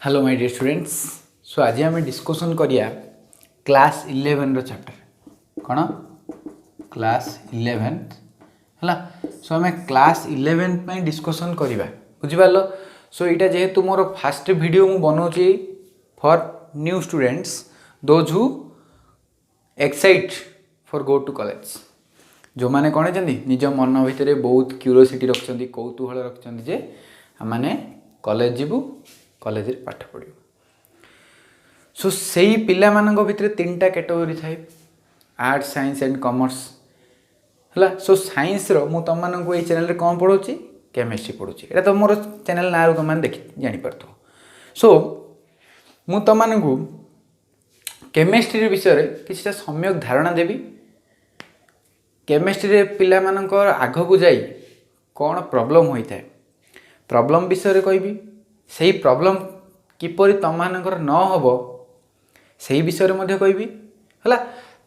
Hello my dear students. So आज आम discussion करिया क्लास 11 रो चैप्टर कौन क्लास 11 है। सो आम क्लास 11 में डिस्कसन करवा बुझिपार। सो यहाँ जेहेतु मोर फास्ट वीडियो मु बनाऊँगी for new students those who excite for go to college, जो मैंने कौन चाहती निज मन भितर बहुत क्यूरियोसिटी रखते कौतूहल रखते जे आम कॉलेज जीवु कॉलेज पाठ पढ़ू। सो से पिला मानक भितर तीन टा कैटेगरी थाए आर्ट्स साइंस एंड कॉमर्स है। सो साइंस रो मु तुम मानक ये चैनल रे कौन पढ़ाऊँ केमिस्ट्री पढ़ुची। एटा तो मोर चैनल ना तुम मैंने देख जापर। सो मु तुम मानक केमिस्ट्री विषय किसी सम्यक धारणा देवी। केमिस्ट्री पिला मानकर आग को जाई कौन प्रॉब्लम होता है प्रॉब्लम विषय कहबी। से प्रॉब्लम किपरि तुम मानकर न हो से विषय में कहबी है।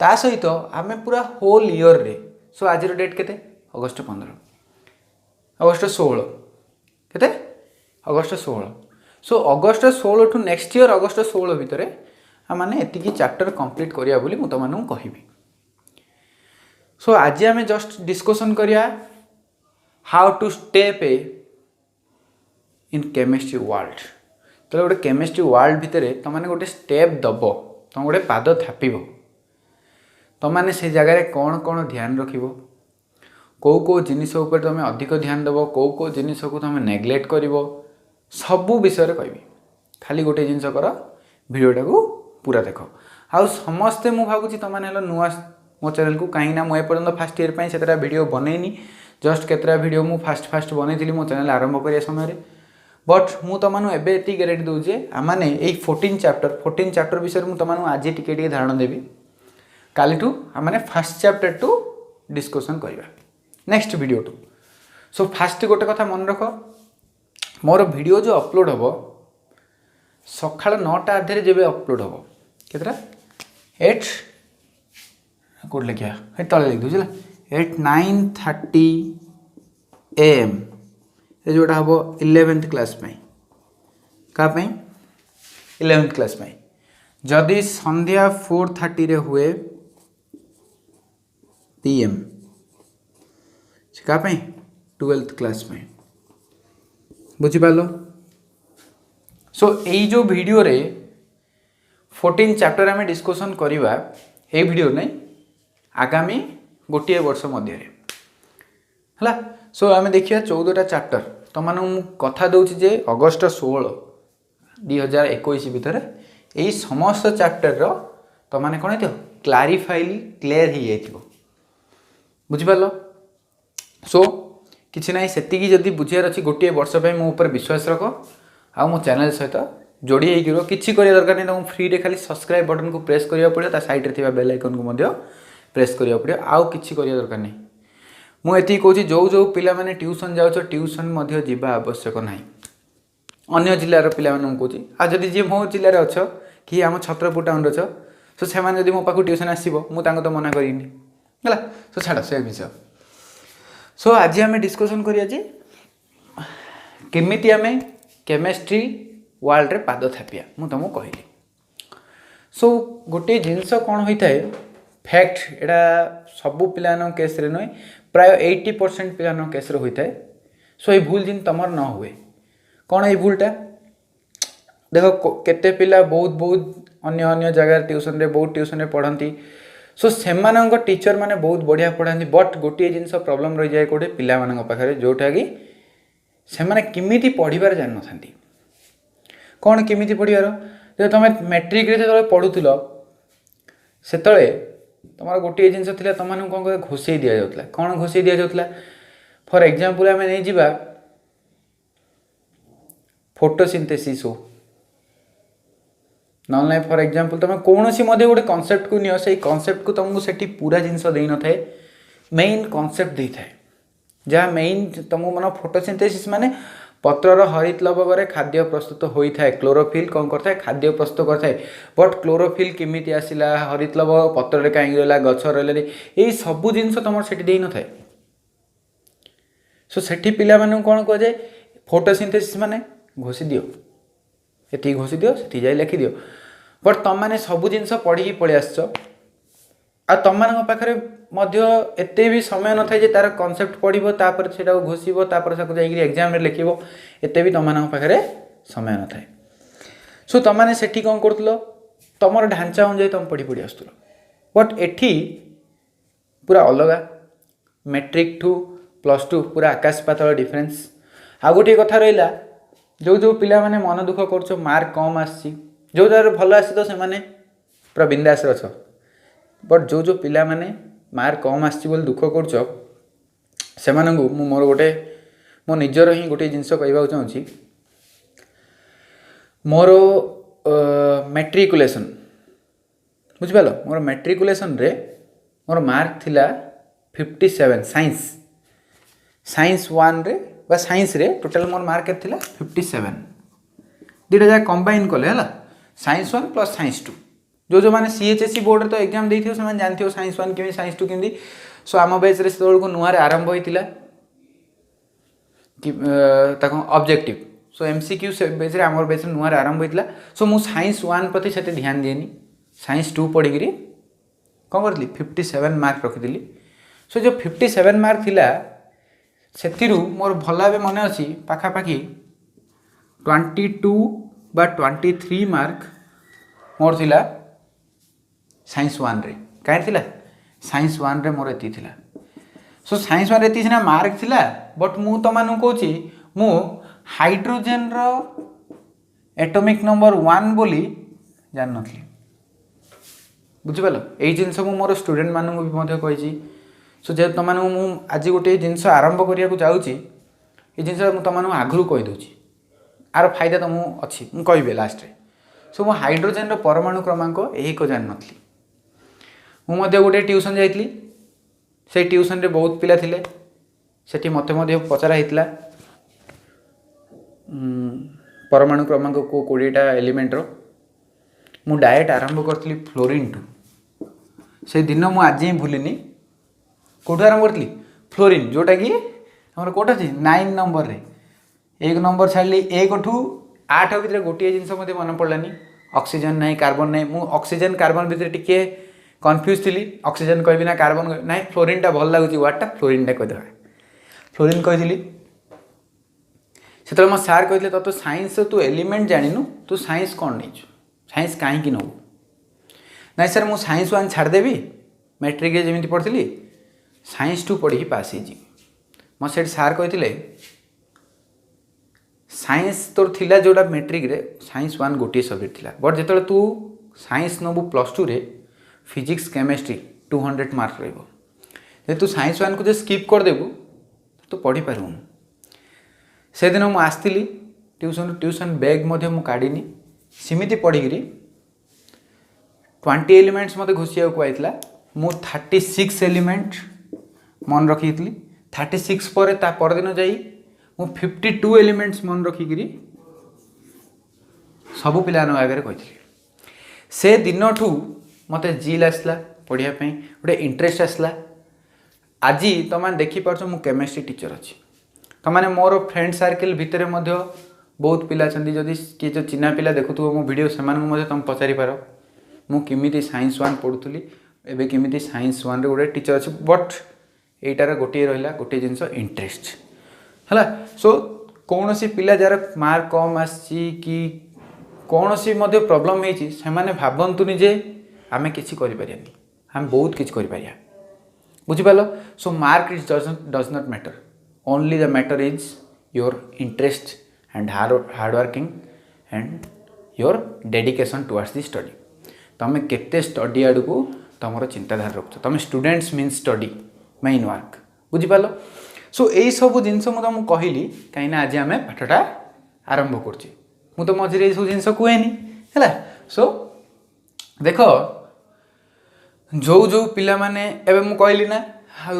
ता सहित आम पूरा होल ईयर रे। सो आज डेट केते अगस्त 15 अगस्त 16 केते अगस्त 16। सो अगस्त 16 टू नेक्स्ट ईयर अगस्त 16 भितर आम एतिकी चैप्टर कंप्लीट करिया बोली मु तुम कहबी। सो आज आम जस्ट डिस्कसन करिया how to step a in chemistry world. तो गोटे केमिस्ट्री वर्ल्ड भितर तुमने गोटे स्टेप दब तुम गोटे पाद थापिब तुमने से जगार कौन कौन ध्यान रख कौ कौ जिनिस उपर तुम अधिक ध्यान दब कौ कौ जिनिस को तुम नेग्लेक्ट कर सबू विषय कहबी। खाली गोटे जिनस कर भिडियोटा को पूरा देख आउ समस्ते मु भावुँ तुमने नुआ मो चैनल को कहीं ना मुझे फास्ट ईयर पर से वीडियो बनईनी जस्ट केतरा वीडियो मु फास्ट बनई मो चैनल आरंभ करिया समय। बट मु तुमको एबे एति गारंटी दूचे आमने यही 14 चैप्टर विषय में तुमको आज टिके धारणा देवी। कालीठू आमने फर्स्ट चैप्टर टू डिस्कसन करवा नेक्स्ट वीडियो टू। सो फास्ट गोटे कथा मन रख मोर वीडियो जो अपलोड हम सका 9टा अधे जब अपलोड हम केतरा 8 कौट लिखा तले लिख दूसरा 9:30 AM जोटा हम 11th क्लास में क्या 11th क्लास में जदि संध्या 4:30 हुए PM क्या 12th क्लास में बुझिपाल। सो यही जो वीडियो रे 14 चैप्टर आम डिस्कसन करवा ये वीडियो नहीं आगामी गोटे वर्ष मध्य है। सो आम देखिए 14टा चैप्टर तुम कथा दूची जे अगस्त 16 2021 भितर यही समस्त चैप्टर तुमने कौन हो क्लारिफाइली क्लियर हो जाइए बुझिपाल। सो किसी ना से जदि बुझार अच्छी गोटे वर्ष मो ऊपर विश्वास रख आ मो चैनल सहित जोड़ी हो कि दरकार नहीं तुमको फ्री रे खाली सब्सक्राइब बटन को प्रेस करा पड़ो साइड रे बेल आइकन को प्रेस करा पड़ो आउ कि दरकार नहीं। मुझे कहूँ जो जो पिला माने ट्यूशन जाओ ट्यूशन जावा आवश्यक ना अन्य जिलार पिला कहूँ आदि जी मो जिले में अच्छ कि आम छत्रपुर टाउन अच्छ सो से मो पाक ट्यूशन आसो मुझे तो मना करी है। सो छाड़ से विषय। सो आज आम डिस्कसन करिया केमिति आम केमिस्ट्री वर्ल्ड रे पाद थापिया मु तुमको कहली। सो गोटे जिनस कौन होता है फैक्ट एटा सबू पिला केस रे नुहे प्राय 80% पिला केस रे होता है। सो ये भूल जिन तुम न हुए कौन ये भूलटा देखो केते पिला बहुत बहुत अन्य अन्य जगह ट्यूशन रे बहुत ट्यूशन रे पढ़ती। सो से टीचर माने बहुत बढ़िया पढ़ाती बट गोटे जिनस प्रॉब्लम रही जाए कौटे पिला मानक पाखरे जोटा कि से माने किमिति पढ़िबार जान न थांती कौन किमिति पढ़िबार जब तुम मैट्रिक रे जो पढ़ुल से तुम गोटे जिनस तुम कौन कह घोषे दि जाता कौन घोषे दि जाता फॉर एग्जांपल आम नहीं जा फोटोसिंथेसिस हो ना फॉर एग्जांपल तुम कौन सी गोटे कॉन्सेप्ट को नियो से कॉन्सेप्ट को तुमको से पूरा जिनस दे न थाए मेन कॉन्सेप्ट दे थाए जहाँ मेन तुमको मन फोटोसिंथेसिस माने पत्रर हरित लवक खाद्य प्रस्तुत होता है क्लोरोफिल कौन करता है खाद्य प्रस्तुत करता है बट क्लोरोफिल केमिति आसिला हरित लवक पत्र कहीं रहा गछ रहा यही सबू जिनस तुम से दे न थाए। सो से पिला कौन कह जाए फोटोसिंथेसिस माने घोषी दियो ये घोषी दियो से जाए लिखिदिव बट तुम मैंने सब जिन पढ़ी पलि आस तुम पाखे एते भी समय न था तार कनसेप्ट पढ़ो तापर से घोषिब जाकि एग्जाम लिख एते भी तुम पाखे समय न था सो तुम मैंने सेठी कौन कर तुम ढांचा अनुजाई तुम पढ़ी पढ़ी आसुल बट एठी पूरा अलग मैट्रिक टू +2 पूरा आकाश पातल डिफरेन्स आ गोटे कथा रहा जो जो पिला माने मन दुख कर मार्क कम आसी जो जगह भल आसी तो से पूरा बिंदास अछ बट जो जो पिला माने मार्क कम आसी बोल दुख कर से मोर गोटे मो निजर ही गोटे जिनस कहवा चाहूँगी मोर मैट्रिकुलेसन बुझिपाल मोर मैट्रिकुलेसन रे मोर मार्क थिला 57 साइंस 1 रे बा साइंस रे टोटल मोर मार्क थिला 57 दुटा जगह कंबाइन कले है साइंस 1 प्लस साइंस 2 जो जो मैंने CHSE बोर्ड रे तो एग्जाम देथियो से माने जानथियो साइंस 1 केमी साइंस 2 केमी सो आम बैच रे सेतोल को नुआर आरंभ होइतिला कि ताको ऑब्जेक्टिव सो MCQ से बैच रे आमर बैच रे नुआर आरंभ होइतिला सो मु साइंस 1 प्रति सेते ध्यान देनी साइंस 2 पढ़ी करी कोन करथली 57 मार्क रखिदिली सो जो 57 मार्क थिला सेतिरु मोर भल भाव मन अच्छी पाखापाखि 22 बा 23 मार्क मोर थिला साइंस 1 रे कहीं थिला साइंस 1 रे मोर एति थिला सो साइंस 1 रे एति सिना मार्क थिला बट मु तो मानु कहूची मु हाइड्रोजन रो एटॉमिक नंबर 1 बोली जान नथली बुझिपाल एई जिंस मु मोर स्टूडेंट मानु भी मध्य कहिची सो जे तुम आज गोटे जिनस आरंभ करने जाऊँगी ये जिन तुम आगु कहीदे आर फायदा तुम अच्छी मुझे लास्ट रे सो मो हाइड्रोजन परमाणु क्रमांक 1 जान नी मुझे गोटे ट्यूशन जाइली से ट्यूशन रे बहुत पिला थिले सेठी मते पचरा होता परमाणु क्रमांक को 20टा एलिमेंट रो मु डायरेक्ट आरंभ करी फ्लोरीन टू से दिन मु आज ही भूलिनी कौट आरंभ करी फ्लोरीन जोटा कि आम कौट अच्छी 9 नंबर रे 1 नंबर छाड़ी 1 टू 8 भितर गोटे जिनस मत मन पड़ानी ऑक्सीजन नहीं कार्बन नहीं मु ऑक्सीजन कार्बन भितर टिके कन्फ्यूज थी ऑक्सीजन कहबी ना कार्बन ना फ्लोरीन टा भल लगुच वार्डटा फ्लोरीन टा कहीदे फ्लोरीन कही से मो सार कहते तो साइंस तू एलिमेंट जानू तू साइंस कौन नहीं साइंस कहीं नबू ना सर मु साइंस 1 छाड़देवी मैट्रिक जमी पढ़ी साइंस 2 पढ़ी पास हो से सार कहते साइंस तोर थिला जोड़ा मैट्रिक रे साइंस 1 गोटे सब्जेक्ट थिला बट जिते तू साइंस नबू +2 रे फिजिक्स केमिस्ट्री 200 मार्क रही तू साइंस 1 को जो स्किप करदेबू तो पढ़ी पारूँ से दिन मुझे आसती ट्यूशन बैग मु काढ़ी सिमिति पढ़ी 20 एलिमेंट्स मत घोषिया कहला मु 36 एलिमेंट मन रखी 36 पर ता परदिन जाई मु 52 एलिमेंट्स मन रखिकी सबू पिला आगे कही से दिन ठू मत जिल आसला पढ़ापी गोटे इंटरेस्ट आसला आज तुम देखिपार मु केमिस्ट्री टीचर अच्छी तुमने मोर फ्रेंड सर्किल भितर बहुत पिला जदि किए जो चिन्ह पिला देखुव मो वीडियो से तुम पचारि पार मुझे साइंस 1 पढ़ुली एवं केमी साइंस 1 रे गोटे टीचर अच्छे बट यहीटार गोटे रहा गोटे जिनस इंटरेस्ट है सो कौन सी पिला जार मार्क कम आसी कि कौन सी प्रॉब्लम है भावतुनि जे आम कि आम बहुत किसी कर बुझिपाल so mark is does not matter only the matter is your interest and hard working and your dedication towards the study तुम केते स्टडी आड़ को तुम चिंताधारा रखुच तुम students mean study main work बुझिपाल सो यही सब जिनस मुझे कहली कहीं आज आम पाठटा आरंभ कर मझे ये सब जिन कहेनि है सो देख जो जो पिला माने एबे मु कहली ना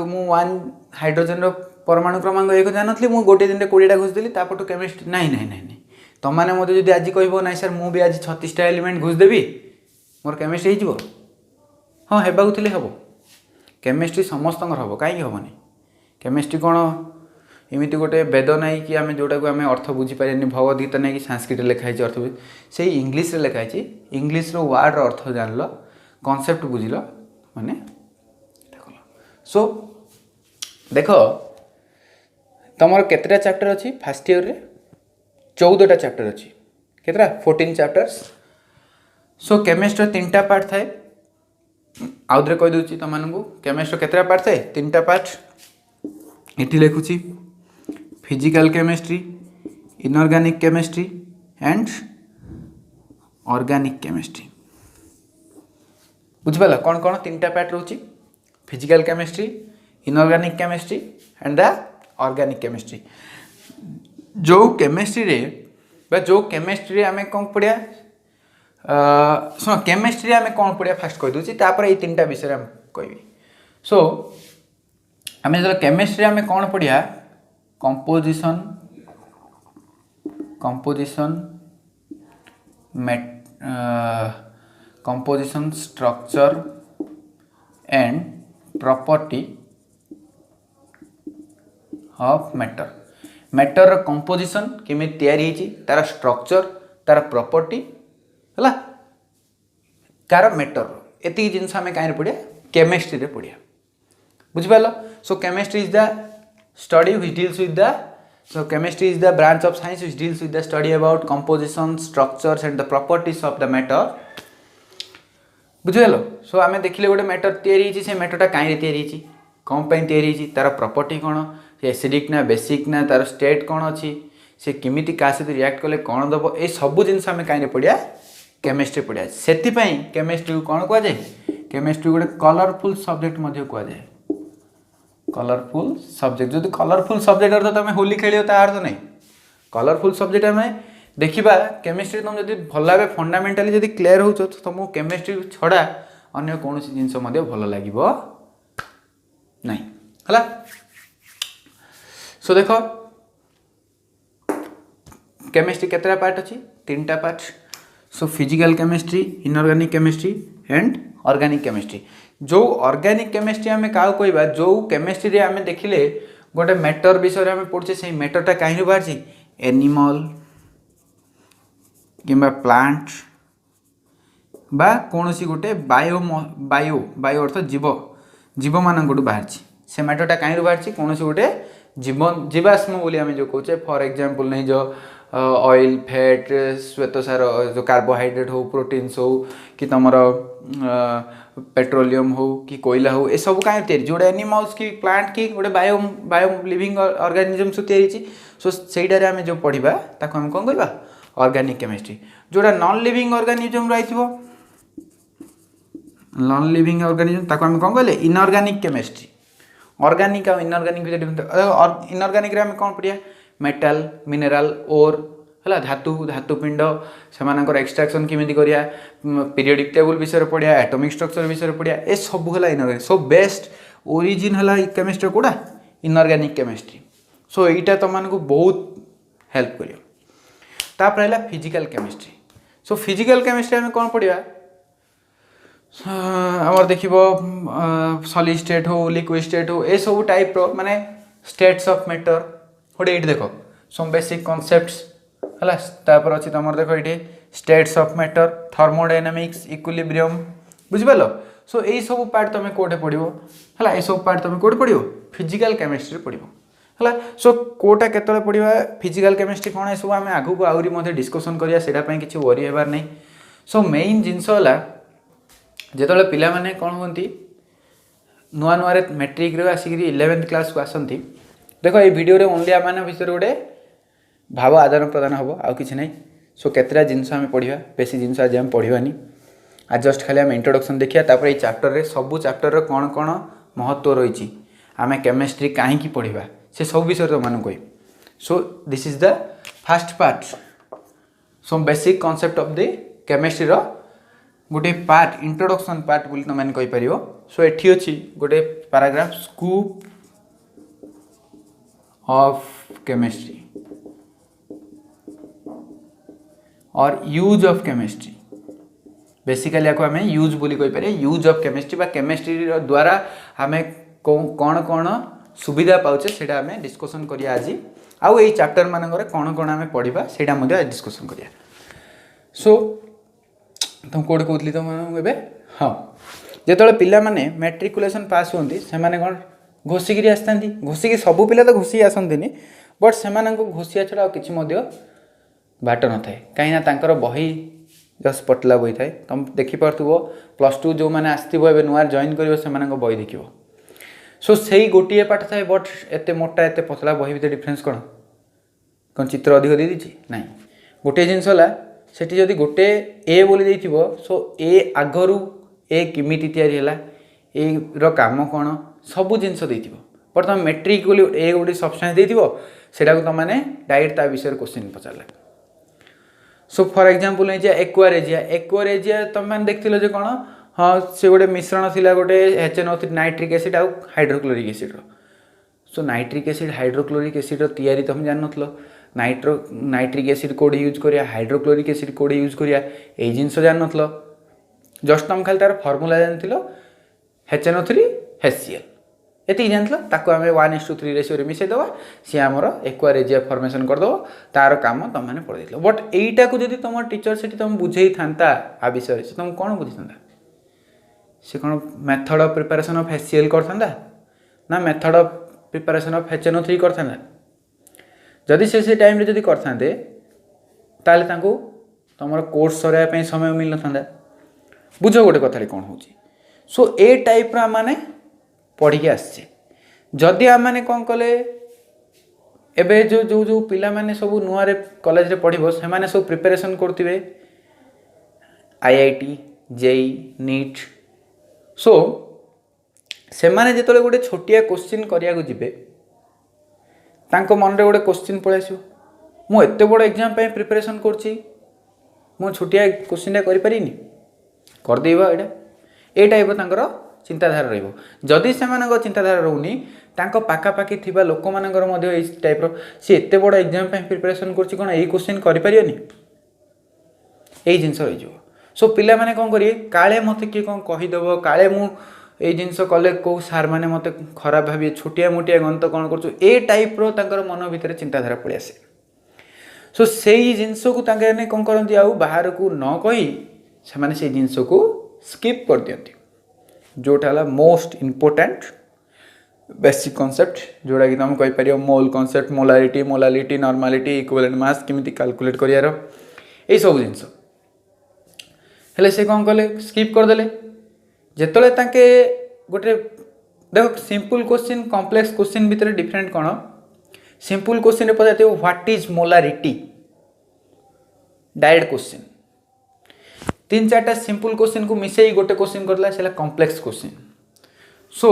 मु 1 हाइड्रोजन परमाणु क्रमांक 1 जान नी गोटे दिन 20टा घोषदेली तापटू केमिस्ट्री नहीं नहीं नहीं तुमने मत जो आज कह ना सर मुझे आज 36टा एलिमेंट घोषदेवी मोर केमिस्ट्री हो हाँ हेबाक हम केमिस्ट्री समस्त हम कहीं हेनी केमिस्ट्री कौन एमती गोटे वेद नहीं कि आम जोटा को आम अर्थ बुझीपारे भगवद गीता नहीं कि संस्कृत लिखाई अर्थ बुझ से इंग्लीश लिखाई इंग्लीश वार्ड अर्थ जान कनसेप्ट बुझल माने सो देख तुम केतटा चैप्टर अच्छी फास्ट ईयर रे 14टा चैप्टर अच्छी केतटा 14 चैप्टर्स सो केमिस्ट्री 3टा पार्ट थाए आउे कहीदे तुमको केमिस्ट्री केतटा पार्ट थाए 3टा पार्ट ये लिखुची physical chemistry inorganic chemistry and organic chemistry बुझिपाल कौन कौन 3टा पार्ट रोची physical chemistry inorganic chemistry and the organic chemistry जो केमिस्ट्री रे बा जो केमिस्ट्री रे आमे कौन पढ़िया सुन केमिस्ट्री आमे कौन पढ़िया फास्ट कह दूची तापर ये 3टा विषय हम कहबी सो आमे जो केमिस्ट्री आमे कौन पढ़िया composition structure and property of matter composition केमी तैयारी तार स्ट्रक्चर तार प्रॉपर्टी है कार मैटर एति जिनस आम कहीं पढ़िया केमिस्ट्री रे पढ़िया बुझिपाल so chemistry is the study which deals with the so chemistry is the branch of science which deals with the study about composition structures and the properties of the matter बुझेलो सो आम देखिले गोटे matter तैयारी से मैटरटा कहीं तैयारी कौन तैयारी तार प्रॉपर्टी कौन एसिडिक ना बेसिक ना तार स्टेट कौन अच्छी से किमिति का सहित रिएक्ट कले कौन दब ये सब जिनस आम कहीं पढ़िया केमिस्ट्री पढ़िया से केमिस्ट्री को कौन कहुए केमिस्ट्री गोटे कलरफुल सब्जेक्ट कहुए कलरफुल सब्जेक्ट जो कलरफुल सब्जेक्ट अर्थ तुम होली खेल तार तो नहीं कलरफुल सब्जेक्ट आम देखा केमिस्ट्री तुम जब भल भाव फंडामेंटाली जब क्लीयर हो तुमको केमिस्ट्री छड़ा अन्य कौन जिनस भल लगे ना है सो देख केमिस्ट्री केतटा पार्ट अच्छी 3टा part so physical chemistry inorganic chemistry and organic chemistry जो ऑर्गेनिक केमिस्ट्री आम क्या कहवा जो केमिस्ट्री रे आम देखिले गोटे मैटर विषय आम पढ़ुचे से मैटरटा कहीं बाहर एनिमल किंबा प्लांट बा कौन सी गोटे बायो बायो बायो अर्थ जीव जीव मान बाहर से मैटरटा कहीं बाहर कौन सी गोटे जीवन जीवाश्म बोली आम जो कहे फॉर एग्जांपल नहीं जो ऑयल फैट श्वेतसार जो कार्बोहाइड्रेट हो प्रोटीन्स हो कि तुम पेट्रोलियम हो कि कोयला हो ये सब कहीं तैयारी जोड़े एनिमल्स की प्लांट की गोटे बायो बायो लिविंग ऑर्गेनिज्म सब तैयारी सो सेटारे आम जो पढ़ा ताको आम कौन कहवा ऑर्गेनिक केमिस्ट्री जोड़ा नॉन लिविंग ऑर्गेनिज्म रही नॉन लिविंग ऑर्गेनिज्म ताको आम कौन कहले इनऑर्गेनिक केमिस्ट्री ऑर्गेनिक और इनऑर्गेनिक इनऑर्गेनिक रे आम कौन पढ़िया मेटल मिनेराल ओर है धातु धातुपिंड से एक्सट्राक्शन केमी करिया पीरियडिक टेबल विषय पढ़िया एटॉमिक स्ट्रक्चर विषय पढ़िया ए सब है इनऑर्गेनिक सो बेस्ट ओरिजिन है केमिस्ट्री कोड़ा इनऑर्गेनिक केमिस्ट्री सो यहाँ तुमको बहुत हेल्प कर तापर है फिजिकल केमिस्ट्री सो फिजिकल केमिस्ट्री आम कौन पढ़िया आमर देख सॉलिड स्टेट हो लिक्विड स्टेट हो ए सब टाइप रो माने स्टेट्स ऑफ मैटर गोटे ये देख सम बेसिक कॉन्सेप्ट्स है तापर अच्छी तुम देख ये states of matter thermodynamics equilibrium बुझिपाल सो यही सब पार्ट तुम कौटे पढ़ो है ये सब पार्ट तुम कौटे पढ़ो फिजिकल केमिस्ट्री पढ़ो है सो कोटा केतले पढ़ा फिजिकल केमिस्ट्री कौन सब आम आगू आहरी डिस्कसन करिया सेटापी किसी वरी हेबार नहीं सो मेन जिनस है जिते पिला माने कौन होती नुआ नुआ मैट्रिक रे आसिक 11th क्लास को आसती देख ये वीडियो ओनली आम विषय गोटे भाव आदान प्रदान हम आउ कि नहीं सो केतटा जिनस आम पढ़ा बेसी जिनस आज आम पढ़ानी आज जस्ट खाली आम इंट्रोडक्शन देखिए तापर ये चैप्टर रे सब चैप्टर कौन कौन महत्व रही आम केमिस्ट्री कहीं पढ़ा से सब विषय तुम कह so this is the first part some basic concept of the chemistry रो गोटे पार्ट इंट्रोडक्शन पार्ट बोली तुम कहीपर सो एठी अच्छी गोटे पैराग्राफ स्कूप ऑफ केमिस्ट्री और यूज ऑफ केमिस्ट्री बेसिकली आम यूज बोली कहीपर यूज ऑफ केमिस्ट्री बा केमिस्ट्री द्वारा आम कौन कौन सुविधा पाचे सेटा आम डिस्कसन करिया आज आउ ये चैप्टर मानकर कौन कौन आम पढ़ा से डिस्कसन करिया। सो तुम कौट कहती तुम हाँ जो पिला माने मैट्रिकुलेशन पास होती से कौन घोषिक आसता घोषिक सबू पिला तो घोषिक आसती बट से घोषिया छड़ा किसी बाट न थाए कहीं बही जस्ट पटला बही थाए तुम देखिपो +2 जो मैंने आसो नुआ जॉइन कर बही देख सो से गोटे पाठ थाए बट एत मोटा एत पतला बही भर डिफरेन्स कौन कौन चित्र अधिक दे दी ना गोटे जिनस है जदि गोटे ए बोली देइथिबो सो ए आगरू ए किमिति तैयारी हैला ए रो काम कौन सबू जिनस देइथिबो पर तुम मेट्रिक बोली ए गोटे सब्सटेंस देइथिबो सेटा को तुम माने डायरेक्ट ता विषय क्वेश्चन पचारला। सो फॉर एग्जांपल एक्वारेजिया तुम मैंने देखथिलो जे कौन हाँ से गोटे मिश्रण थिला गोटे HNO3 नाइट्रिक एसिड आउ हाइड्रोक्लोरिक एसिड रो सो नाइट्रिक एसिड हाइड्रोक्लोरिक एसिड रो तैयारी तुम जान नथलो नाइट्रिक एसिड कोड यूज करिया हाइड्रोक्लोरिक एसिड कोड यूज करिया ए जिनस जान नथलो जस्ट तुम खाली तार फॉर्मूला जानथिलो HNO3 HCl एति जानथिलो ताको आमे 1:3 रेशियो रे मिसे दवा सी हमर एक्वारेजिया फॉर्मेशन कर दो तार काम तुम माने पढ़ देथिलो बट एईटा को जदी तुम टीचर सेठी तुम बुझेई थांता आ विषय से तुम कोन बुझी थांता से कौन method of preparation of HCl करथांदा ना method of preparation of HNO3 करथांदा जदि से टाइम रे जदि करथांदे ताले तांको तमरो कोर्स सराया पे समय मिल नथांदा बुझ गोटे कथारे कौन होची। सो ए टाइप रा माने पढ़ी के आछे जदि आ माने कौन कले एबे जो जो जो पिला माने सब नुआ रे कॉलेज रे पढ़िबो से माने सब प्रिपरेशन करथिबे IIT JEE नीट सो से माने जेतले गोटे छोटिया क्वेश्चन करिया को जिबे तांको मन रे गोटे क्वेश्चन पळे आसीबो मु एते बड़ एग्जाम पे प्रिपरेशन करछि मु छोटिया क्वेश्चन करि परिनी कर देबा एटा ए टाइप तांकर चिंताधारा रहिबो जदि से मानक चिंताधारा रहउनी तांको पाका पाकी थिबा लोक मानकर मध्ये ए टाइप रो से एते बड़ एग्जाम पे प्रिपरेशन करछि कोन ए क्वेश्चन करि परियोनी ए जिंस रहि जो। सो पिला माने कोन करिए काळे मते के कोन कहि देबो काळे मु ए जिनस कले को सार माने मते खराब भाबी छोटिया मोटिया गंत कोन करछु ए टाइप रो तांकर मन भितर चिंताधारा पळि आसे। सो सेही जिनस को तांके ने कोन करंती आउ बाहर को न कहि से माने से जिनस को स्किप कर दियंती जोटा हला मोस्ट इंपोर्टेंट बेसिक कांसेप्ट जोड़ा कि तुम कहि परियो mole concept molality normality equivalent mass किमिति कैलकुलेट करियार ए सब जिनस हेले से कोन कले स्किप कर देले जेतले ताके गोटे देखो सिंपल क्वेश्चन कॉम्प्लेक्स क्वेश्चन भितर डिफरेंट कोन सिंपल क्वेश्चन रे पजाते what is molarity direct question 3-4टा सिंपल क्वेश्चन को मिसेई गोटे क्वेश्चन करला सेला complex question. So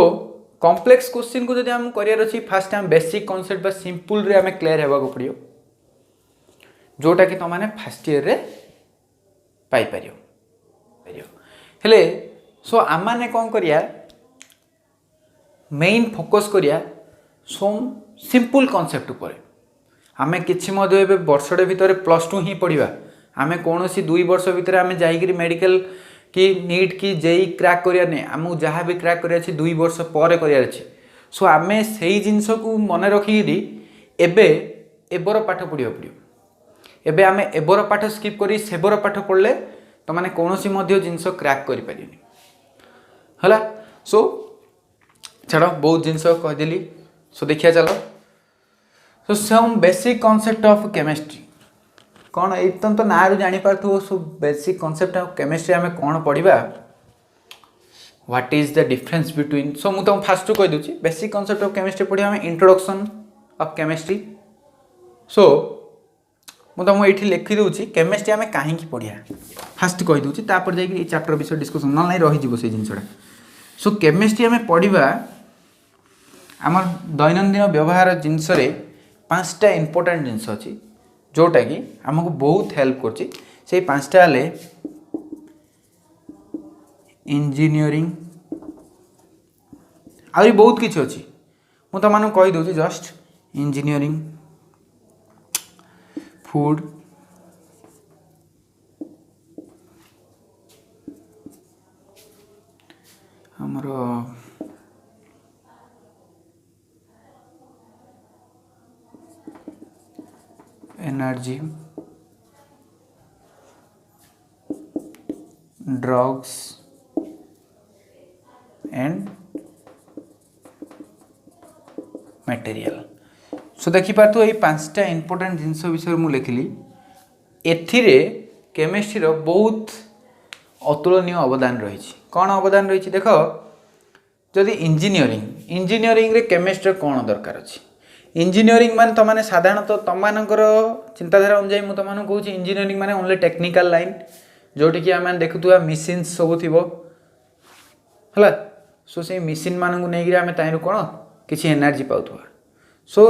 complex question को जदि हम करियर अछि फास्ट हम बेसिक कांसेप्ट बा सिंपल रे हमें क्लियर हेबा को पड़ियो जोटा कि तुम माने फर्स्ट ईयर रे पाई परियो हेले सो आम मैंने कौन करिया मेन फोकस करिया सोम सिंपल कॉन्सेप्ट उपर आमे किछि मधे एबे वर्षडे भितर +2 ही पढ़िबा आमे कोनोसी 2 वर्ष भितर आमे जाईकरी मेडिकल कि नीट कि जेई क्रैक करिया ने आमु जहाँ भी क्रैक करिया अछि 2 वर्ष पर करिया अछि। सो आमे सेही जिंस को मने रखिकरी एबे एबर पाठ पढ़ियो एबे आमे एबर पाठ स्किप करी सेबर पाठ पढ़ले तो माने कोनोसी मध्य जिंस क्रैक करि परिनी हला। सो छाड़ो बहुत जिनस कहदेली सो देखिया चलो। So some basic concept of chemistry कौन एकदम तो ना जानी पार्थो। So basic concept of chemistry आमे कौन पढ़िबा what is the difference between so मु तुम फास्ट कह दूची बेसिक कॉन्सेप्ट ऑफ केमिस्ट्री पढ़िया आमे इंट्रोडक्शन ऑफ केमिस्ट्री। सो मु तुम ये लिखि दूची केमिस्ट्री आमे काहे की पढ़िया फास्ट कह दूची तापर जाई चैप्टर विषय डिस्कशन न नहीं रही जीवो से जिंसडा। सो केमिस्ट्री आमे पढ़िबा आमर दैनंदिन व्यवहार जिनस रे 5टा इंपोर्टेंट जिनस अछि जोटा कि आमको बहुत हेल्प करछि से 5टा ले इंजीनियरिंग आउरी बहुत किछि अछि मु त मानु कहि दोछि जस्ट इंजीनियरिंग फूड हमरो एनर्जी ड्रग्स एंड मटेरियल। सो देखिपार ये पांचटा इंपोर्टेंट जिनस विषय मुझे लिखिली एथिरे केमिस्ट्री बहुत अतुलनीय अवदान रही। कौन अवदान रही देख जदि इंजीनियरिंग रे केमिस्ट्री कौन दरकार अच्छी इंजीनियरिंग मान तुमने साधारणतः तुम मानकर चिंताधारा अनुसार मुझे तुम कहूँ इंजीनियरिंग माने ओनली टेक्निकल लाइन जोटि कि आम देखुवा मिसिन्स सब थी है। सो से मिसिन मानू नहीं आम ताइरु कौन किसी एनर्जी पाउथवा। सो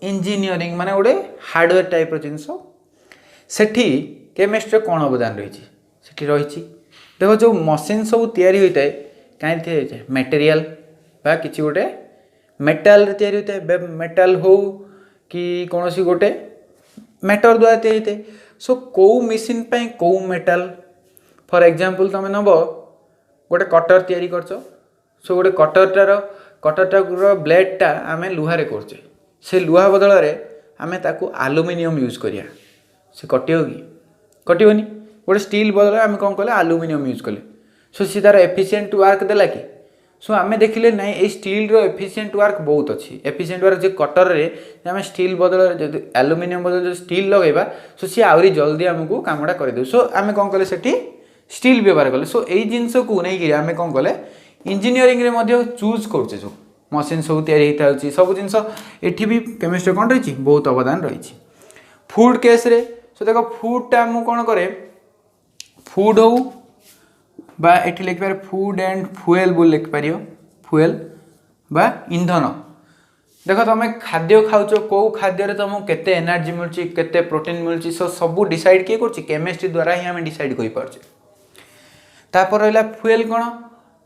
इंजीनियरिंग माने गोटे हार्डवेयर टाइप जिनस सेठी केमिस्ट्री कौन अवदान रही देख जो मशीन सब तैयारी होता है कहीं मटेरियल बा किसी गोटे मेटाल तैयारी होता है मेटाल हो कि कौन सी गोटे मेटल द्वारा तैयारी होता है। सो कौ मेसीन कौ मेटाल फॉर एग्जांपल तुम नब गोटे कटर तैयारी करछ। सो गोटे कटरटार ब्लेडटा आम लुहारे करछे से लुहा बदल में आम ताकू आलुमिनियम यूज करिया से कटियो कि कटियोनी गोटे स्टील बदल आम कौन कले आलुमिनियम यूज कले। सो सी तार एफिशिएंट वर्क देला कि सो आम देखिले ना ये स्टील रो एफिशिएंट वर्क बहुत अच्छी एफिशिएंट वर्क जो कटर रे आम स्टील बदल जो एल्युमिनियम बदल जो स्टील लगेबा सो सी आहरी जल्दी आमको कामटा कर सो आम कौन कले सेठी स्टील व्यवहार कले। सो यही जिनस को नहीं आम कौन कले इंजीनियरिंग रे मध्य चूज करछे जो मशीन सब तैयारी होता है सब जिनस एठी भी केमिस्ट्री कौन रही बहुत अवदान रही। फूड केस रे सो देखो फूडटा आम कौन करे फूड हो बा एठी लिखिपार फूड एंड फुएल बोल लिखिपार फुएल बा इंधन। देख तुम खाद्य खाऊच कौ खाद्य तुमको केते एनर्जी मिलूँ केते प्रोटीन मिलूँ सो सब डिसाइड किए कर केमिस्ट्री द्वारा ही आम डिसाइड कर पार्चे। तापर रहा फुएल कौन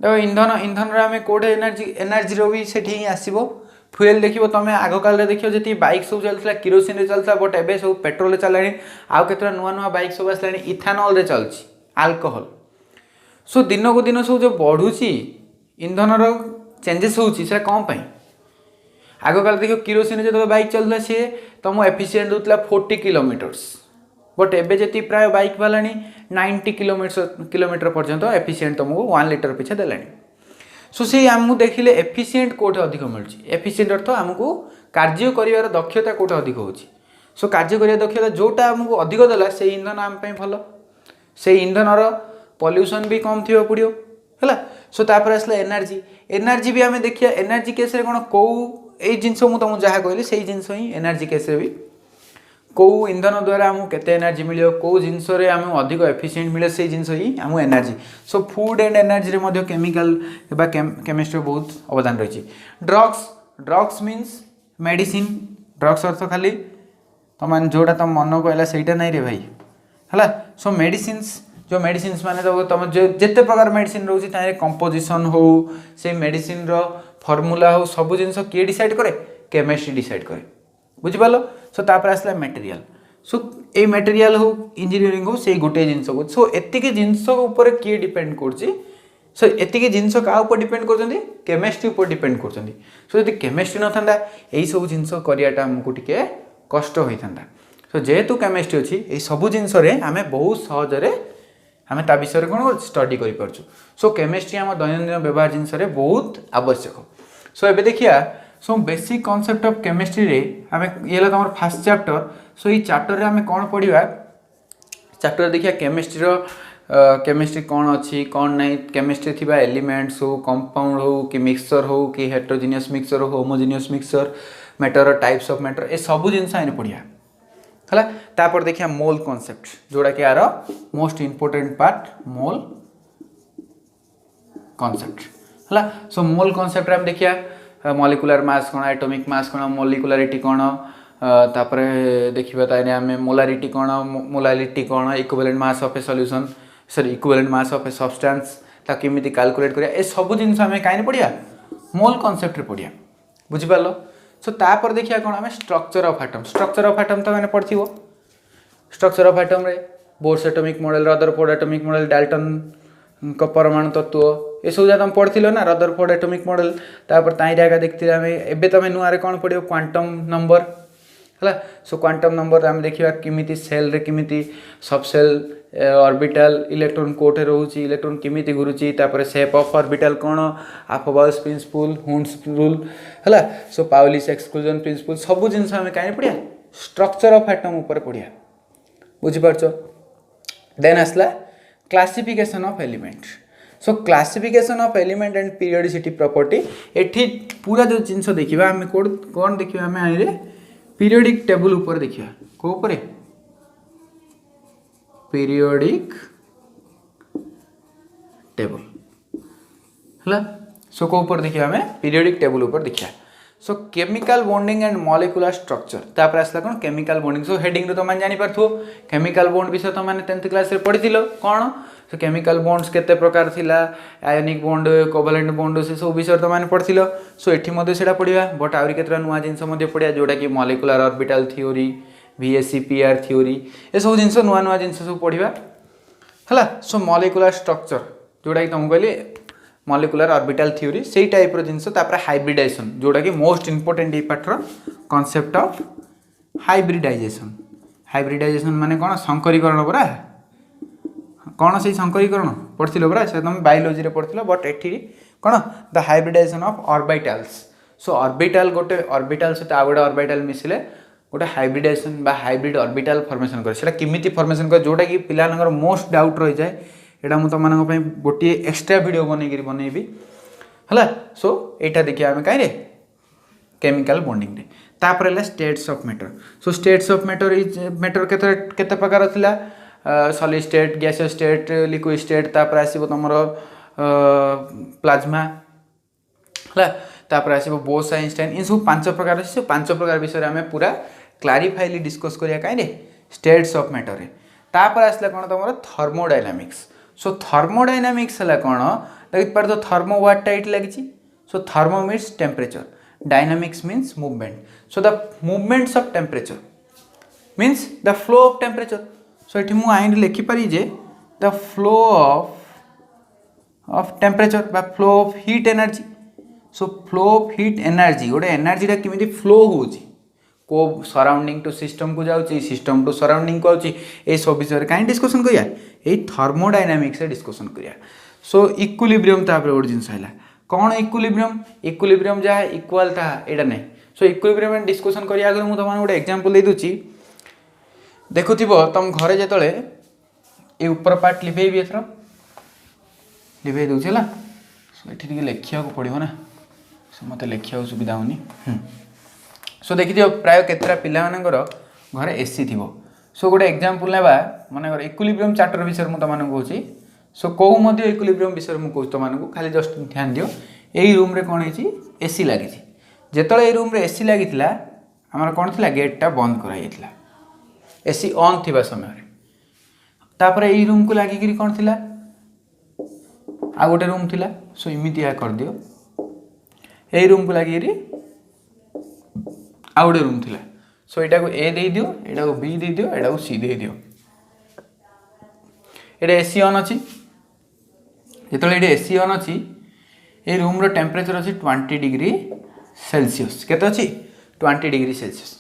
देख इंधन इंधन आम कौटे एनर्जी भी से आसो फुएल देखो तुम आग काल देख जी बाइक सब चलता किरोसिन चलता बट एवं सब पेट्रोल चलानी आउ के नुआ नुआ बाइक सब आसला इथानल चलती आल्कोहल। सो दिन को दिन सब जो बढ़ुची इंधन चेंजेस होता कौन पाई आग काल देख किरोसिन जो बाइक चलता सी तुम एफिशिएंट दूसरा 40 किलोमीटर्स बट एवं जी प्राय बाइक बाला 90 किलोमीटर पर्यंत एफिशिएंट तुमको 1 लिटर पिछा देलानी। सो से आमको देखिले एफिशिएंट कोठे अधिक मिलूँ एफिशिएंट अर्थ आमको कार्य कर दक्षता कोठे अधिक होची। सो कार्य कर दक्षता जोटा आमको अधिक देला से इंधन आम भल से इंधनर पॉल्यूशन भी कम थी पड़ो है। सो तापर आसला एनर्जी भी आम देखिए एनर्जी केस रे कौन कौ ये जिनस मुझे तुमको जहाँ कहली से जिनस ही एनर्जी केस भी कौ इंधन द्वारा आमको केते एनर्जी मिले कौ जिनस आम अधिक एफिशिएंट मिले से जिनस ही आम energy. So food and energy रे केमिकल केमिस्ट्री बहुत अवदान रही। ड्रग्स मीन्स मेडिसिन ड्रग्स अर्थ खाली तुम जोटा तुम मन कहला सहीटा नहीं रे भाई है। सो मेडिसिन्स जो मेडिसिन्स माने तो तुम जो जिते प्रकार मेडिसिन रोचे कंपोजिशन हो से मेडिसिन रो फॉर्मूला हो सब जिनस किए डिसाइड करे केमिस्ट्री डिसाइड करे बुझिपाल। सो तापर आसला मटेरियल। सो ये मटेरियल हो इंजीनियरिंग हो से गोटे जिनस को सो एतिक जिनस ऊपर किए डिपेंड कर सो एतिक जिनस क्या ऊपर डिपेंड कर केमिस्ट्री ऊपर डिपेंड कर। सो जब केमिस्ट्री न था यही सब जिनस कराटा आमको टिके कष्ट होता। सो जेहेतु केमिस्ट्री अच्छी ये सब जिनस आम बहुत सहजरे आम ता विषय कौन स्टडी कर। सो केमिस्ट्री आम दैनंदिन व्यवहार जिनस बहुत आवश्यक। सो एबे देखिया सो बेसिक कॉन्सेप्ट ऑफ केमिस्ट्री रे आम ये तुम फास्ट चैप्टर। सो ये चैप्टर रे आम कौन पढ़ा चैप्टर देखिए केमिस्ट्री कौन अच्छी कौन नहीं केमिस्ट्री थी एलिमेंट्स हो कंपाउंड हो कि मिक्सचर हो कि हेटेरोजेनियस मिक्सचर हो homogeneous mixture matter types of matter ये सब जिनस आने पढ़िया है। तापर देखिए मोल कॉन्सेप्ट जोड़ा कि यार most important part mole concept है। सो मोल कॉन्सेप्ट आम देखिया मॉलिक्यूलर मास कौन एटॉमिक मास कौन मॉलिक्यूलरिटी कौन तापर देखिबा ताने आम मोलारिटी कौन equivalent mass of A solution sorry equivalent mass of a substance ता केमिति कैलकुलेट करिया ए सब जिनस आम काहे पढ़िया मोल कॉन्सेप्ट रे पढ़िया बुझिपाल। सो तापर देखिया कौन आम स्ट्रक्चर ऑफ एटम तो मैंने पढ़िथिबो स्ट्रक्चर ऑफ एटम रे Bohr's atomic model Rutherford atomic model Dalton को परमाणु तत्व ये सब तुम पढ़िथिलो ना रदरफोर्ड एटॉमिक मॉडल तापर ताई आगे देखते आम एबे तुम नुआ रे कौन पढ़ियो क्वांटम नंबर है। सो क्वांटम नंबर आम देखा किमिति सेल रे किमिति सब सेल ऑर्बिटल इलेक्ट्रॉन कोठे रोची इलेक्ट्रॉन किमिति घुरुची तापर शेप ऑफ ऑर्बिटल कौन अफबाउस प्रिंसिपल हुंड्स रूल है। सो पाउलिस एक्सक्लूजन प्रिंसिपल सब जिनस आम कहीं पढ़िया स्ट्रक्चर ऑफ एटम ऊपर पढ़िया बुझिपारछ। देन आसला classification of element. So classification of element and periodicity property एठी पूरा जो जिनस देखिबा आम कौन देखिबा आम आइरे पीरियोडिक टेबल ऊपर देखिबा को ऊपर पीरियोडिक टेबल है। सो को ऊपर देखिए आम पीरियोडिक टेबल ऊपर देखिए। सो chemical bonding and molecular structure तापर आसला कौन केमिकल बॉन्डिंग। सो हेडिंग रे तुम जानि पारथो केमिकल बॉन्ड विषय तुम 10th क्लास रे पढ़िथिलो कौन। सो केमिकल बॉन्ड्स केते प्रकार थिला आयोनिक बॉन्ड कोवलेंट बॉन्ड से सब विषय तुम पढ़िथिलो। सो एठी मध्ये सेटा पढ़िबा बट आउरी केतरा नुवा जिंस मध्ये पढ़िया जोटा कि molecular orbital theory VSEPR theory ये सब जिनस नुआ नुआ जिनस सब पढ़िबा है। सो मॉलिक्यूलर स्ट्रक्चर जोटा कि तुमको कहली मॉलिक्यूलर ऑर्बिटल थ्योरी से टाइप रो जिनस तापर हाइब्रिडाइजेशन जोटा कि मोस्ट इंपोर्टेंट ये पार्ट रो कांसेप्ट ऑफ हाइब्रिडाइजेशन। हाइब्रिडाइजेशन माने कोन संकरीकरण परा कौन से संकरीकरण पढ़थिलो परा से तुम बायोलॉजी रे पढ़थिलो बट एठी कोन the hybridization of orbitals. So orbital गोटे ऑर्बिटल से आ गोटे ऑर्बिटल मिसिले गोटे हाइब्रिडाइजेशन बा हाइब्रिड ऑर्बिटल फॉर्मेशन करे सेटा किमिति फॉर्मेशन करे जोटा कि पिलानगर मोस्ट डाउट रही जाए एटा मु तमनक पई गोटे एक्स्ट्रा वीडियो बनैबी है। सो एटा देखिए आम कहीं केमिकल बॉन्डिंग रे तापर है states of matter. So states of matter is matter केते प्रकार थिला solid state gaseous state liquid state तापर आसीबो तमरो प्लाज्मा है तापर आसीबो बोस आइंस्टाइन इन सब 5 प्रकार अछि 5 प्रकार विषय आम पूरा क्लारिफाइली डिस्कस करिया कहीं स्टेट्स ऑफ मैटर रे। तापर आसला कोन तमरो थर्मोडायनामिक्स। सो थर्मोडायनामिक्स है कौन देखिए पार तो थर्मो वाट टाइट लगी। So thermo means temperature dynamics means movement. So the movements of temperature means the flow of temperature. So ये मुझे आईन लिखिपारि जे द फ्लो ऑफ टेम्परेचर बा flow of heat energy. So flow of heat energy गोटे एनर्जीटा किमिति flow होउची को सराउंडिंग टू सिस्टम को जाउची सिस्टम टू सराउंडिंग को आउची ए सब विषय कहीं डिस्कसन करिया ए थर्मोडायनामिक्स डिस्कसन करिया। सो इक्विलिब्रियम तापर गोटे जिनस है कौन इक्विलिब्रियम इक्विलिब्रियम जहाँ इक्वाल था एटा नहीं। सो इक्विलिब्रियम डिस्कसन करिया आगे मुझे तुम गोटे एग्जांपल दे दूची देखुथिबो तुम घरे जेतले ए ऊपर पार्ट लिभेबी एथर लिभे दूची है। सो एठी टिके लेखिया को पड़िबो ना सो मते लेखिया सुविधा होनी। सो देखिए प्राय केतरा पिला मानकर घरे एसी थी। सो गोटे एग्जांपल नेबा माने इक्विलिब्रियम चैप्टर विषय मुझे तुम कहूँ। सो कौ इक्विलिब्रियम विषय मुझे कहूँ तुमको खाली जस्ट ध्यान दियो यही रूम रे कौन है एसी लगी जिते ये रूम रे एसी लगी आमर कौन थी गेटा बंद कराई एसी ऑन थिबा समय तापर यही रूम को लगिक कौन थी आ गोटे रूम थिला। सो इमिति या कर दियो यही रूम को लगिक आ गोटे रूम थिला। सो यहाँ को ए दे दियो यहाँ को बी दे दियो यहाँ को सी दे दियो ये एसी ऑन अच्छी जो ये एसी ऑन अच्छी ये रूम रो टेम्परेचर अच्छी 20 डिग्री सेल्सियस केते अच्छी 20 डिग्री सेल्सियस।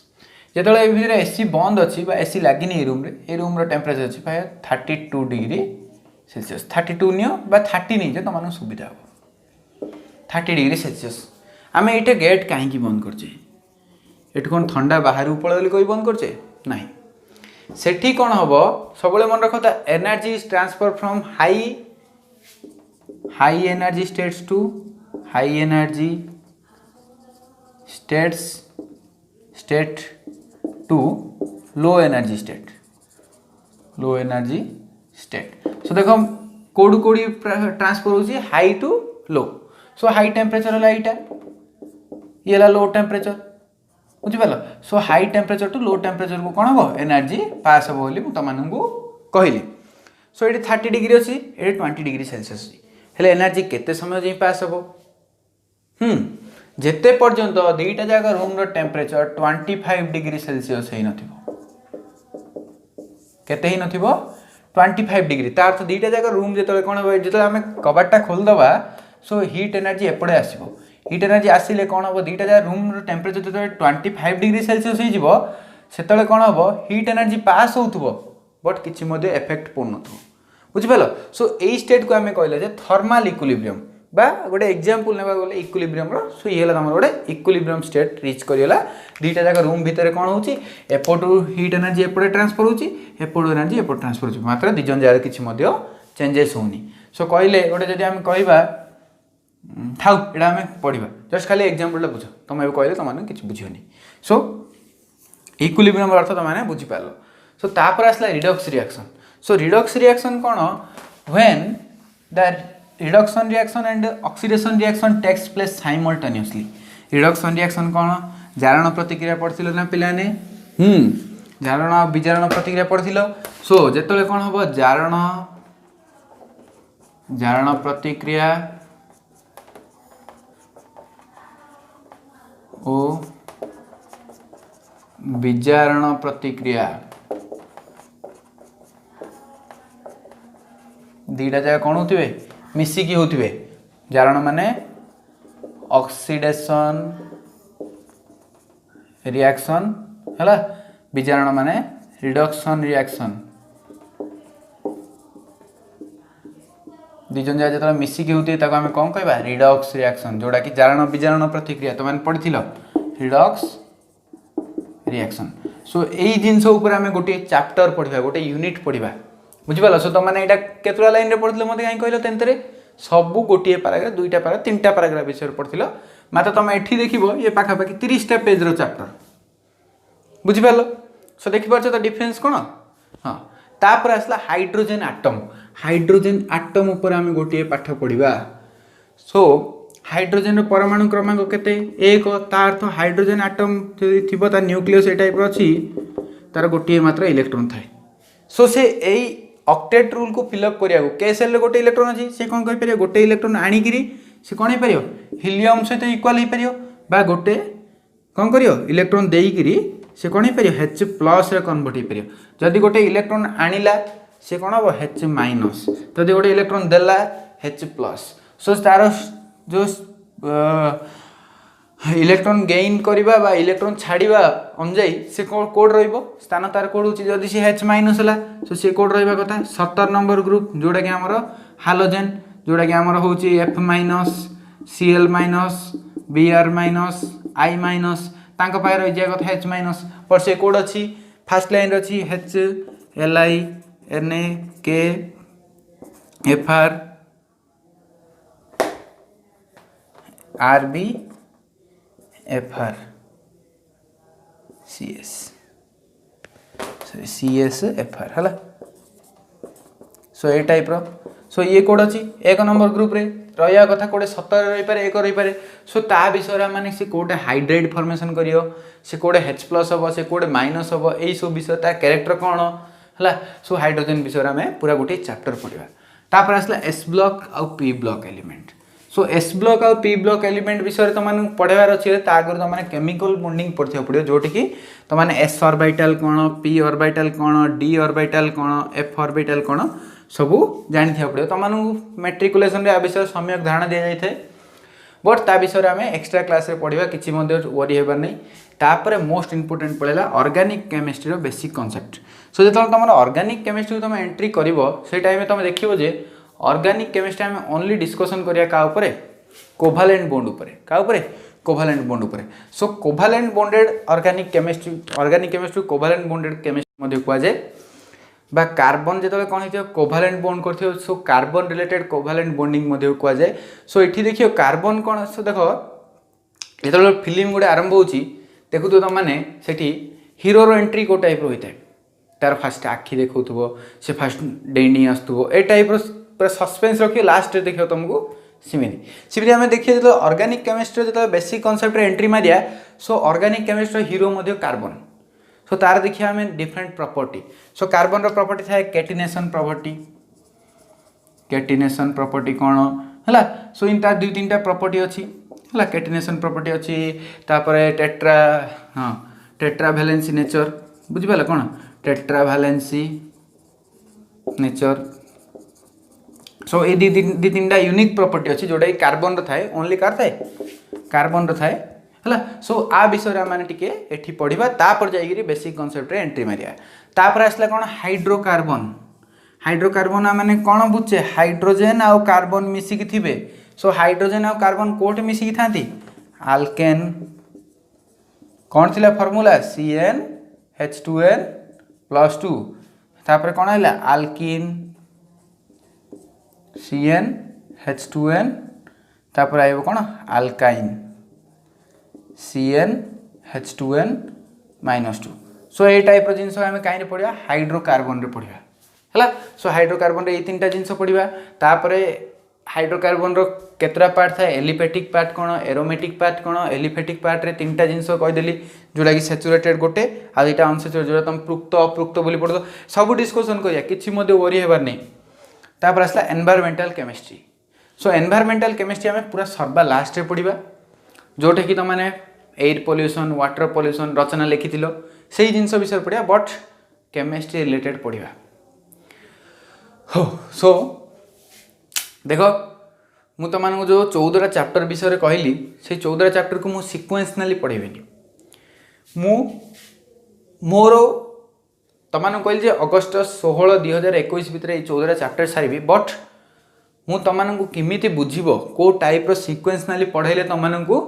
जो ये एसी बंद अच्छी एसी लगिनी रूम रे ये रूम रो टेम्परेचर अच्छी प्राय 32 डिग्री सेल्सियस 32 नियो 30 नहीं जे तुम सुविधा हो 30 डिग्री सेल्सियस। आम ये गेट कहीं बंद करछे ये कौन ठंडा बाहर पड़े कोई बंद करछे नहीं सेठी कौन हम सब मन रख energy is transfer from high energy states to high energy state to low energy state. So देख कोड कोड़ी ट्रांसफर हो high to low. So high temperature है ये लो टेम्परेचर बुझिपाल। So high temperature to low temperature को कौन हम एनर्जी पास हम बोली तुमको कहली। सो ये 30 डिग्री अच्छी ये 20 डिग्री सेल्सियस हेले एनर्जी केते समय जाई पास हम जेते पर्यंत दुईटा जगह रूम रो टेम्परेचर 25 डिग्री सेल्सियस है नथिबो केते ही नथिबो 25 डिग्री तार तो दुईटा जगह रूम जेते कौन हम जो आम कबाटा खोलदबा। सो हीट एनर्जी एपटे आसो हीट एनर्जी आसिले कौन हम दुईटा जगह रूम टेम्परेचर जो 25 डिग्री सेल्सियस हो सेतले कौन हम हीट एनर्जी पास होथुबो बट किछि मध्ये इफेक्ट पड़नथु बुझिपाल। सो एई स्टेट को आमे कहले जे थर्मल इक्विलिब्रियम बा गोटे एग्जांपल नेबा गले इक्विलिब्रियम रो सो ये होला हमर गोटे इक्विलिब्रियम स्टेट रीच करियला दीटा जाका रूम भितर कोन होची एपोटू हीट एनर्जी एपोटे ट्रांसफर होची एपोटू एनर्जी एपोटे ट्रांसफर होची मात्र दिजन जाय किछि मध्ये चेंजेस होनी। सो कहले गोटे जदि आमे कहबा थाउ एडा आमे पढिबा जस्ट खाली एग्जांपल बुझ तुम एबे कहले तमाने किछि बुझियोनी। सो इक्विलिब्रियम अर्थ तमाने बुझि पालो। सो तापर आसला redox reaction. So redox reaction कोन when the reduction reaction and oxidation reaction takes place simultaneously. Reduction reaction कोन जारण प्रतिक्रिया पढ़थिलो ना पिलाने जारण और विजारण प्रतिक्रिया पढ़थिलो। सो जेतले कोन हबो जारण प्रतिक्रिया ओ विजारण प्रतिक्रिया दीटा जगह कौन होते मिसिकी होते जारण माने ऑक्सीडेशन रिएक्शन है विजारण माने रिडक्शन रिएक्शन दिजन जगह जो मिसिकी होते आम कौन कहवा रिडक्स रिएक्शन जोड़ा कि जारण विजारण प्रतिक्रिया तो मैंने पढ़ी रिडक्स रिएक्शन। सो यही जिनस आम गोटे चैप्टर पढ़ा गोटे यूनिट पढ़ा बुझिपाल। सो तुम मैंने केतला लाइन में पढ़ल मत कहीं कहल टेन्थ सबू गोटे पाराग्राफ दुईटा पारा तीनटा पाराग्राफ विषय पढ़ल मात्र तुम एठी देखिबो ये पाखापाखि 30टा पेज रो चैप्टर बुझिपाल। सो देखिपारछ तो डिफरेंस कोन हाँ तापर आसला हाइड्रोजन आटम ऊपर आम गोटे पाठ पढ़ा। सो हाइड्रोजन परमाणु क्रमांक केते 1 तार अर्थ हाइड्रोजन आटम जदि थिबो ता न्यूक्लियस ए टाइप रो अछि तार गोटे मात्र इलेक्ट्रॉन थाए। सो से एई ऑक्टेट रूल को फिलअप करिया के सेल गोटे इलेक्ट्रॉन अछि से कोन कहि परियो गोटे इलेक्ट्रॉन आनी गिरी से कोन हे परियो हीलियम सहित इक्वल हे परियो बा गोटे कोन करियो इलेक्ट्रॉन देई गिरी से कोन हे परियो H+ रे कन्वर्ट हे परियो। जदि गोटे इलेक्ट्रॉन आनिला से कोन हो H-, जदि गोटे इलेक्ट्रॉन देला H+। सो तार जो इलेक्ट्रॉन गेन करवा बा इलेक्ट्रॉन छाड़वा अनुजाई से कोड रहिबो स्थान तार कोड होची जदि से H- हला सो से कोड रहिबा कथा 17 नंबर ग्रुप जोड़ा कि हमर हालोजेन जोड़ा कि हमर होची F-, Cl-, Br-, I- तांका पाए रहि जाय कथा H- पर से कोड अछि फर्स्ट लाइन अछि H Li Na K Fr Rb Fr CS CS Fr हला। सो ए टाइप रो सो ये कोड अछि 1 नंबर ग्रुप रे रहिया कथा कोडे 17 रहि पारे 1 रहि पारे। सो ता विषय माने से कोडे हाइड्रेट फॉर्मेशन करियो से कोडे H+ हबो से कोडे माइनस हबो एई सब विषय ता कैरेक्टर कोन हला। सो हाइड्रोजन विषय में पूरा गोटे चैप्टर पढ़िबा। तापर आसला S ब्लॉक और P ब्लॉक एलिमेंट। सो S ब्लॉक और P ब्लॉक एलिमेंट विषय तुम मैंने पढ़ार अच्छे आगे तुम केमिकल बॉन्डिंग पढ़ा पड़ो जोटि कि तुम S ऑर्बिटल कौन P ऑर्बिटल कौन D ऑर्बिटल कौन F ऑर्बिटल कौन सबू जानी पड़ो तुम मेट्रिकुलेशन रे आ विषय सम्यक धारणा दि जाए बट ता विषय आम एक्सट्रा क्लास रे पढ़ा किसी वरी होबार नहीं। तापर मोस्ट इंपोर्टेंट पड़ेगा ऑर्गेनिक केमिस्ट्री बेसिक कॉन्सेप्ट। सो जो तुम ऑर्गेनिक केमिस्ट्री तुम एंट्री कर से टाइम तुम देखो जे ऑर्गेनिक केमिस्ट्री आम ओनली डिस्कसन करिया का उपरे कोभालेंट बॉन्ड उपरे का उपरे कोभालेंट बॉन्ड उपरे। So covalent bonded organic chemistry covalent bonded chemistry मध्ये कुआ जाय बा कार्बन जेतले कोन हितो कोभालेंट बॉन्ड करथियो so carbon related covalent bonding मध्ये कुआ जाय। सो एठी देखियो कार्बन कोन सो देखो जेतले फिल्म गुडे आरंभ होची देखु तो तुम माने सेठी हीरो रो एंट्री को टाइप रो होइताय तार फास्ट आखि देखौथबो से फास्ट डेनी आस्तबो ए टाइप रो पूरा सस्पेंस रखियो लास्ट रे देखियो तुमको सिमिली आम देखिए जो ऑर्गेनिक केमिस्ट्री जो बेसिक कॉन्सेप्ट एंट्री मारिया। सो ऑर्गेनिक केमिस्ट्री हीरो मध्ये कार्बन। सो तार देखिए आम डिफरेंट प्रॉपर्टी। सो कार्बन रो प्रॉपर्टी थाए कैटिनेशन प्रॉपर्टी कौन है। सो इन तार 2-3टा प्रॉपर्टी अच्छी है कैटिनेशन प्रॉपर्टी अच्छी तापर टेट्रा वैलेंसी नेचर बुझिपाल कौन टेट्रा वैलेंसी नेचर। सो ये 2-3टा यूनिक प्रॉपर्टी अच्छी जोटा कार्बन रो थाए ओनली कार थाए कार्बन रो थाए है। सो आ विषय आम टे ये पढ़ा तापर जाकि बेसिक कनसेप्ट एंट्री मारिया। तापर आसला कौन हाइड्रोकार्बन। हाइड्रोकार्बन मैंने कौन बुझे हाइड्रोजेन आउ कार्बन मिसिकी थिबे। सो हाइड्रोजेन आउ कार्बन कोठी मिसिकी थांती आल्केन कौन थिला फॉर्मूला CnH2n +2 तापर कौन है आल्किन CnH2n तापर आइब कौन आल्काइन CnH2n -2। सो ये टाइप रो जिनस आम कहीं पढ़ा हाइड्रोकार्बन रे पढ़ा है। सो हाइड्रोकार्बन रे ये 3टा जिनस पढ़ा। तापर हाइड्रोकार्बन रो केतरा पार्ट था एलिफेटिक पार्ट कौन एरोमेटिक पार्ट कौन। एलिफेटिक पार्ट रे 3टा जिनस कहीदेली जोटा कि सैचुरेटेड गोटे आ दुईटा अनसैचुरेटेड जो तुम पृक्त अपृक्त बोली पढ़ सब डिस्कसन करिया किछि मध्ये वरी हेबार नहीं। तापर आसला एनवायरमेंटल केमिस्ट्री। सो एनवायरमेंटल केमिस्ट्री आम पूरा सर्वा लास्ट रे पढ़ा जोटा कि तुमने एयर पोल्यूशन वाटर पोल्यूशन रचना लिखि से जिनस विषय पढ़ा बट केमिस्ट्री रिलेटेड पढ़ा। हो सो देख मु तुमको जो 14टा चैप्टर विषय कहली से 14टा चैप्टर को मु सिक्वेंसनाली पढ़ेबी। मु मोर तुमको कहली अगस्ट 16 2021 भितर ये 14टा चैप्टर सारी बट मु तुमको किमिति बुझिबो को टाइप रो सिक्वेंसनाली पढ़ाइले तुमको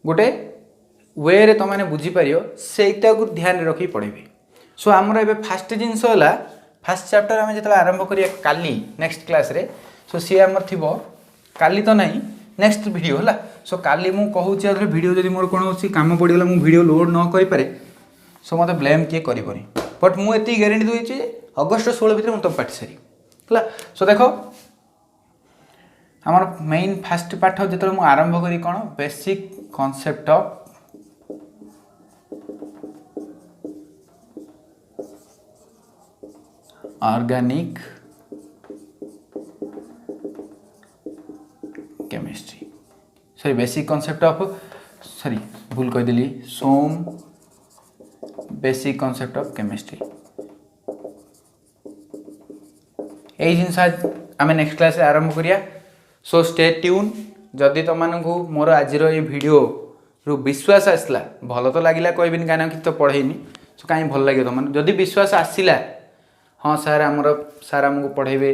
गोटे वे रे तुमने बुझीपार सेटा को ध्यान रखी पढ़ेबी। सो आमर ए फास्ट जिनस है फास्ट चैप्टर आम जो आरंभ करिया काली नेक्स्ट क्लास रे। सो सी आमर थी काली तो नहीं नेक्स्ट वीडियो है। सो काली मु कहूँ वीडियो जब मोर कौन हो काम पड़गला मु वीडियो लोड न कर पारे सो मत ब्लेम किए करनी बट मुझे ग्यारंटी दूसरी अगस्ट 16 भितर तुम पाठ सारी है। सो देख आमर मेन फास्ट पाठ जो मुझे आरंभ करी कौन basic concept of organic chemistry sorry basic concept of sorry भूल कहीदेली सोम बेसिक कॉन्सेप्ट ऑफ केमिस्ट्री यही जिनस आम नेक्स्ट क्लास आरंभ करिया। सो स्टे ट्यून जदि तुमको मोर आज वीडियो रु विश्वास आसला भल तो लगिला कहबिन कहीं कि तो पढ़ेनी सो कहीं भल लगे तुम जदि विश्वास आसला हाँ सार आमर सार आमको पढ़ेबे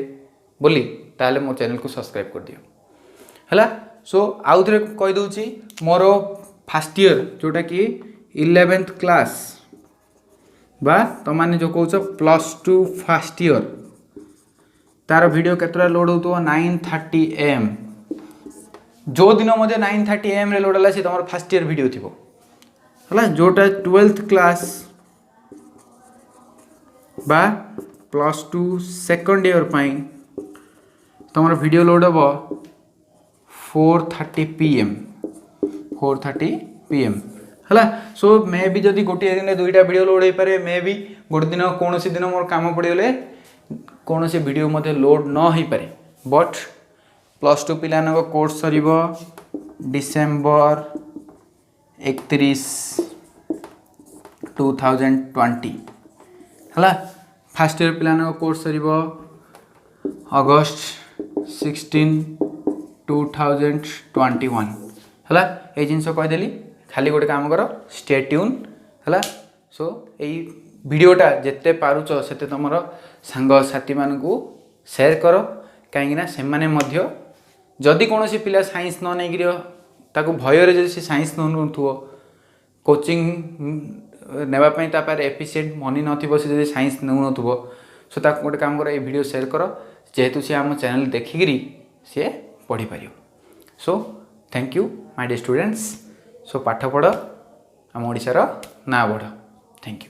बोली ताले मो चैनल को सब्सक्राइब कर दियो है। सो आउ थे कहीदे मोर फास्ट ईयर जोटा कि 11th क्लास बा तुमने जो कौच +2 फास्ट ईयर तार वीडियो केतरा लोड हो 9:30 AM जो दिन मध्य 9:30 AM रे लोड है सी तुम फास्ट ईयर वीडियो थी है जोटा 12th क्लास बा +2 सेकंड ईयर पाई तुम वीडियो लोड हम 4:30 PM है। सो मे भी जदि गोटे दिन 2टा वीडियो लोड हो पारे मे भी गोटे दिन कौन दिन मोर काम पड़गले कौन से वीडियो मध्य लोड न हो पारे बट +2 पिलानक कोर्स सर डिसेम्बर 31 2020 है। फास्ट ईयर पिलानक कोर्स सर अगस्त 16 2021 है। ये जिनस कहीदेली खाली गोटे काम कर स्टे ट्यून है। सो यही वीडियोटा जिते पारुच से तुम सांग साथी मानू शेयर कर कहीं से माने जदि कौन पिला साइंस न नहीं ताकू भयर जब सी साइंस नौ कोचिंग नेबापी तापर एफिशिएंट मनी नथिबो से जदि साइंस नौ सो ताकू गोटे काम कर ये वीडियो शेयर कर जेहेतु सी आम चैनल देखिकी सी पढ़ी पार। So thank you my dear students. So पाठ पढ़ आम ओडिशार ना बढ़। Thank you.